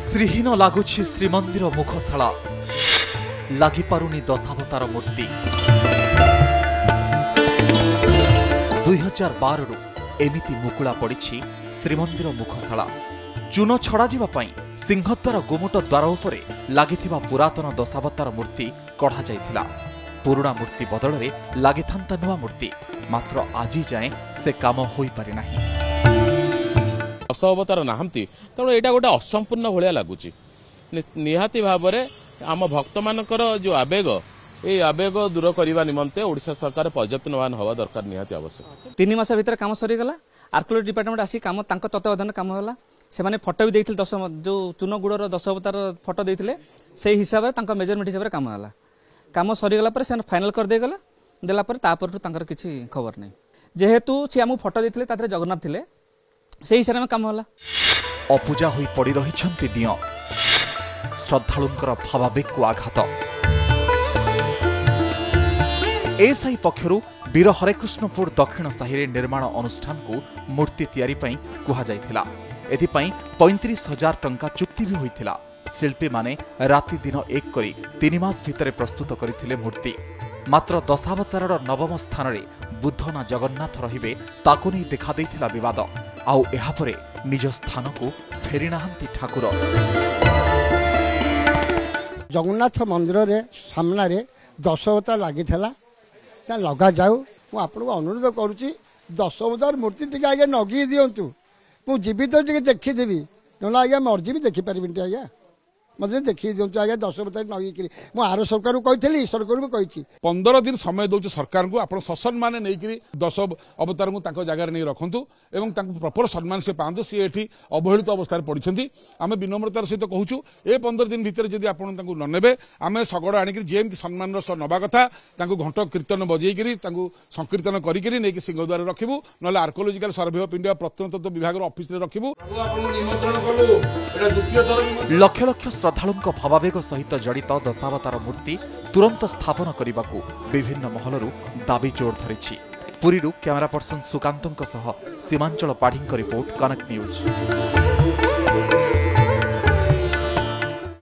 श्रीहीन लगुछि श्रीमंदिर मुखशाला लागिपारुनी दशावतार मूर्ति 2012 रु एमिति मुकुला पड़ी श्रीमंदिर मुखशाला चून छड़ा सिंहद्वार गोमुट द्वार उपरे लागिथिबा पुरातन दशावतार मूर्ति कढ़ा जाइथिला। पुराना मूर्ति बदल में लागिथांता नुआ मूर्ति मात्र आजी जाए से काम होई पारि नाही। दशावतार नाहंती तेणु यहाँ गोटे असंपूर्ण भाया लगुच निहाती भाव में आम भक्त मानकर जो आवेग ये आवेग दूर करने निमंते ओडिशा सरकार पर्यटनवान हवा दरकार निहाती आवश्यक। 3 मास भीतर काम सरीगला आर्कियोलॉजी डिपार्टमेंट आसी काम तत्वावधान काम होला से फोटो भी देते दश जो चून गुड़र दशावतार फोटो देते से हिसाब से मेजरमेंट हिसाब से काम होला काम सरीगला से फाइनाल कर देगला देला किसी खबर नहीं जेहेतु सी आम फोटो देते जगन्नाथ थे से हिसाब में काम होला। अपूजा होई पड़ी रहिछंती दियो श्रद्धालुंकर भावावेग को आघात। एएसआई पक्षरु वीर हरेकृष्णपुर दक्षिण साहि निर्माण अनुष्ठान को मूर्ति तैयारी पई कुहा जाइथिला। एथिपई 35,000 टंका चुक्ति भी होइथिला। शिल्पी माने राति दिन एक करी 3 मास भितर प्रस्तुत करथिले मूर्ति। मात्र दशावतार नवम स्थान रे बुद्ध ना जगन्नाथ रहिबे ताकु नै देखा दैथिला विवाद। आउ एहा परे निज स्थान को फेरी नाहंती ठाकुर। जगन्नाथ मंदिर रे सामना रे दशावतार लागिथला लगा जाऊ मु आपन को अनुरोध करूची दशावतार मूर्ति टिके आगे नगी दियंतु मु जीवित टिके देखि देबी नला आगे मर्जी भी देखि परिबिन आगे मतलब देखी दिंतु आगे दशावतार नगी मु आर सरकार को कही सरकार भी कही 15 दिन समय दौर सरकार को आप ससम्मान नहीं दश अवतार को जगार नहीं रखु और प्रपर सम्मान से पातु सी ये अवहेलित अवस्था पड़ती आम विनम्रतार सहित कहूँ ए 15 दिन भितर जब आप नने आम शगड़ आणिक जमी सम्मान नवा कथा घंट कीर्तन बजेकरी संकीर्तन करके सिंहद्वार रखू ना आर्कोलोजिकल सर्वे ऑफ इंडिया प्रत्नतत्व विभाग ऑफिस रखू। लक्ष लक्ष श्रद्धालुंक भावावेग सहित जड़ित दशावतार मूर्ति तुरंत स्थापन करने को विभिन्न महलरू दाबी जोर धरिछि। पुरीरू कैमरा पर्सन सुकांतों सह सीमांचल पाढ़ी रिपोर्ट कनेक्ट न्यूज।